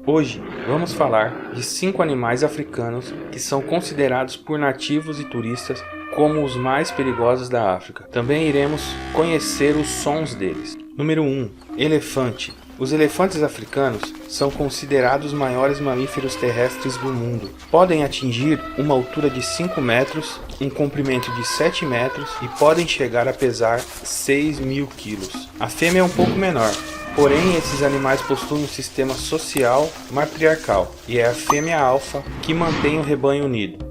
Hoje vamos falar de 5 animais africanos que são considerados por nativos e turistas como os mais perigosos da África. Também iremos conhecer os sons deles. Número 1. Elefante. Os elefantes africanos são considerados os maiores mamíferos terrestres do mundo. Podem atingir uma altura de 5 metros, um comprimento de 7 metros e podem chegar a pesar 6.000 quilos. A fêmea é um pouco menor. Porém, esses animais possuem um sistema social matriarcal, e é a fêmea alfa que mantém o rebanho unido.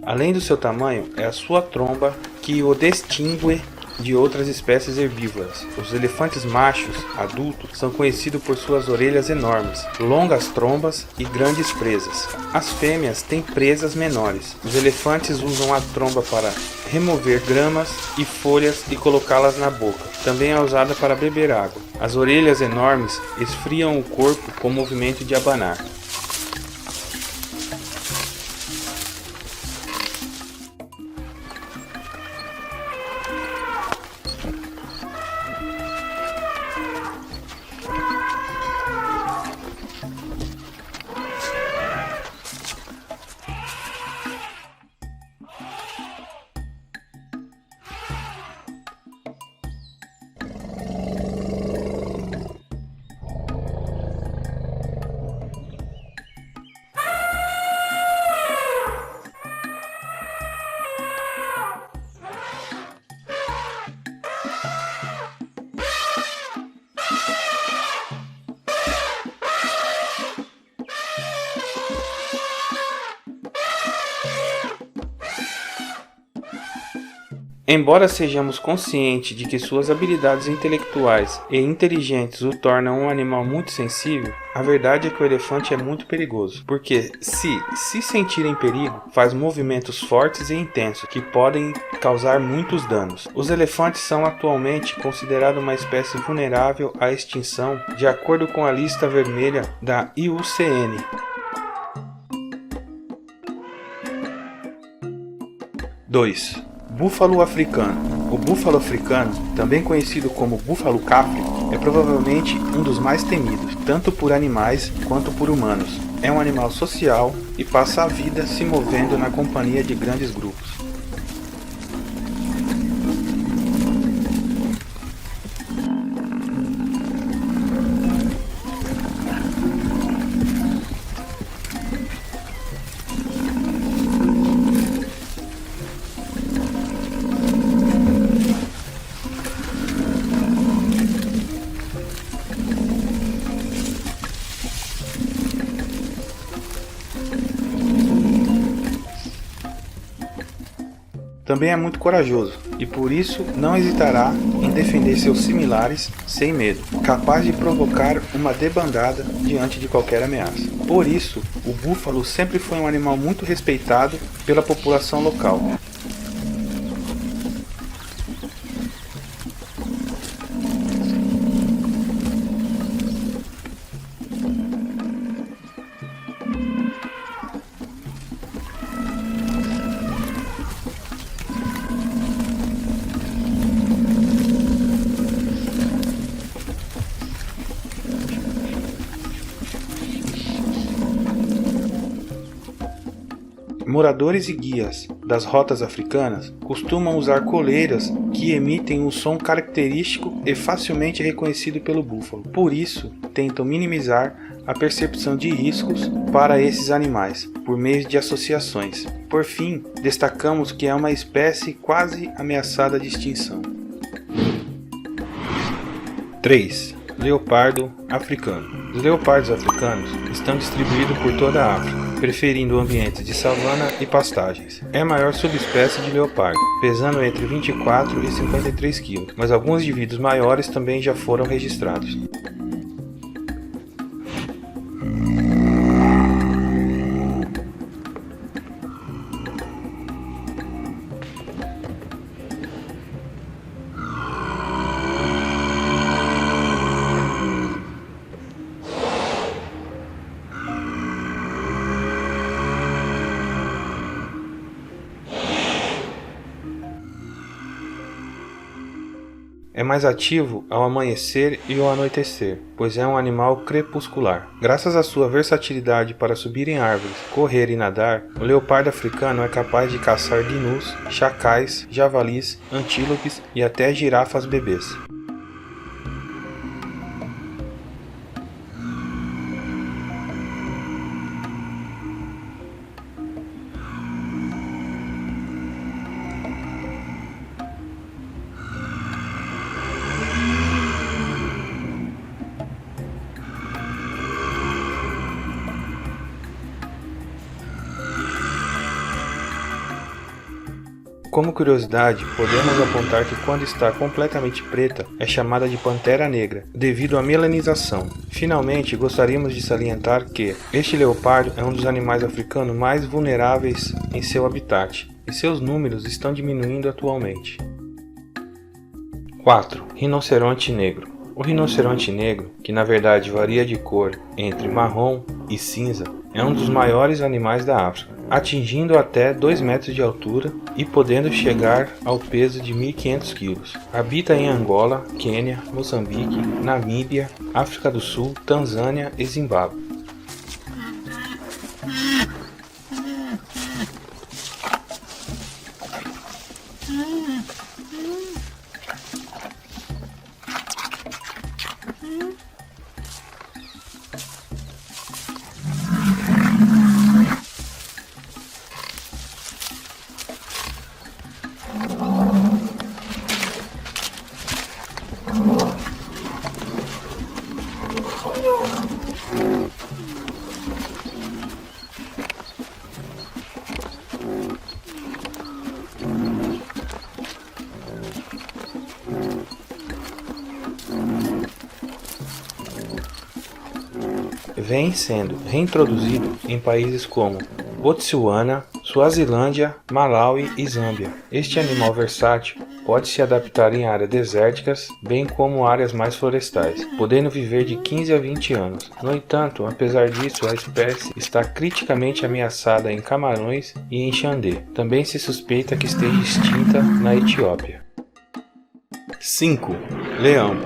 Além do seu tamanho, é a sua tromba que o distingue de outras espécies herbívoras. Os elefantes machos, adultos, são conhecidos por suas orelhas enormes, longas trombas e grandes presas. As fêmeas têm presas menores. Os elefantes usam a tromba para remover gramas e folhas e colocá-las na boca. Também é usada para beber água. As orelhas enormes esfriam o corpo com o movimento de abanar. Embora sejamos conscientes de que suas habilidades intelectuais e inteligentes o tornam um animal muito sensível, a verdade é que o elefante é muito perigoso, porque se sentir em perigo, faz movimentos fortes e intensos que podem causar muitos danos. Os elefantes são atualmente considerados uma espécie vulnerável à extinção, de acordo com a lista vermelha da IUCN. Dois. Búfalo africano. O búfalo africano, também conhecido como búfalo capre, é provavelmente um dos mais temidos, tanto por animais quanto por humanos. É um animal social e passa a vida se movendo na companhia de grandes grupos. Também é muito corajoso e por isso não hesitará em defender seus similares sem medo, capaz de provocar uma debandada diante de qualquer ameaça. Por isso, o búfalo sempre foi um animal muito respeitado pela população local. Moradores e guias das rotas africanas costumam usar coleiras que emitem um som característico e facilmente reconhecido pelo búfalo. Por isso, tentam minimizar a percepção de riscos para esses animais, por meio de associações. Por fim, destacamos que é uma espécie quase ameaçada de extinção. 3. Leopardo africano. Os leopardos africanos estão distribuídos por toda a África, preferindo ambientes de savana e pastagens. É a maior subespécie de leopardo, pesando entre 24 e 53 kg, mas alguns indivíduos maiores também já foram registrados. É mais ativo ao amanhecer e ao anoitecer, pois é um animal crepuscular. Graças à sua versatilidade para subir em árvores, correr e nadar, o leopardo africano é capaz de caçar gnus, chacais, javalis, antílopes e até girafas bebês. Como curiosidade, podemos apontar que quando está completamente preta, é chamada de pantera negra, devido à melanização. Finalmente, gostaríamos de salientar que este leopardo é um dos animais africanos mais vulneráveis em seu habitat, e seus números estão diminuindo atualmente. 4. Rinoceronte negro. O rinoceronte negro, que na verdade varia de cor entre marrom e cinza, é um dos maiores animais da África, atingindo até 2 metros de altura e podendo chegar ao peso de 1.500 kg. Habita em Angola, Quênia, Moçambique, Namíbia, África do Sul, Tanzânia e Zimbábue. Vem sendo reintroduzido em países como Botsuana, Suazilândia, Malawi e Zâmbia. Este animal versátil pode se adaptar em áreas desérticas, bem como áreas mais florestais, podendo viver de 15 a 20 anos. No entanto, apesar disso, a espécie está criticamente ameaçada em Camarões e em Xandê. Também se suspeita que esteja extinta na Etiópia. 5. Leão.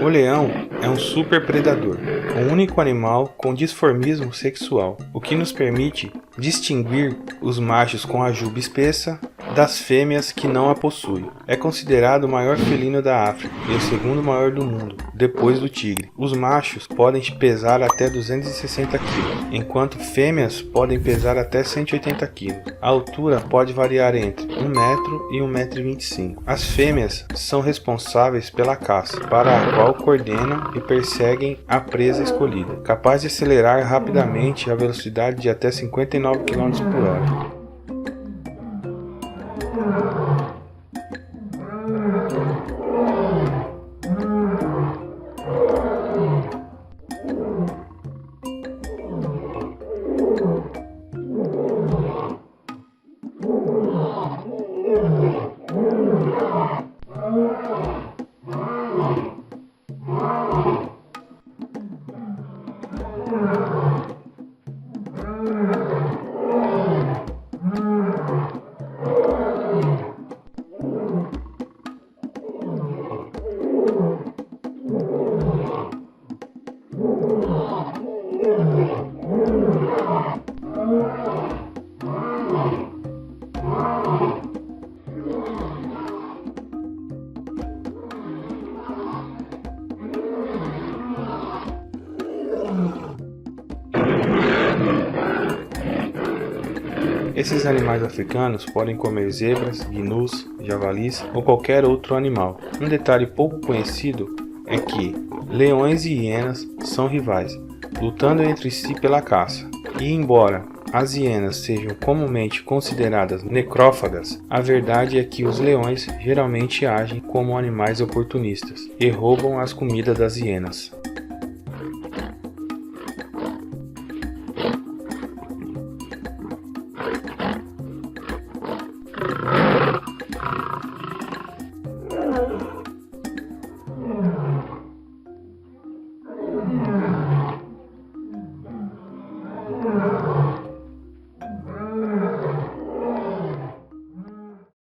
O leão é um superpredador, o único animal com dimorfismo sexual, o que nos permite distinguir os machos com a juba espessa das fêmeas que não a possuem. É considerado o maior felino da África e o segundo maior do mundo, depois do tigre. Os machos podem pesar até 260 kg, enquanto fêmeas podem pesar até 180 kg. A altura pode variar entre 1 metro e 1,25 m. As fêmeas são responsáveis pela caça, para a qual coordenam e perseguem a presa escolhida, capaz de acelerar rapidamente a velocidade de até 59 km/h. Esses animais africanos podem comer zebras, gnus, javalis ou qualquer outro animal. Um detalhe pouco conhecido é que leões e hienas são rivais, lutando entre si pela caça. E embora as hienas sejam comumente consideradas necrófagas, a verdade é que os leões geralmente agem como animais oportunistas e roubam as comidas das hienas.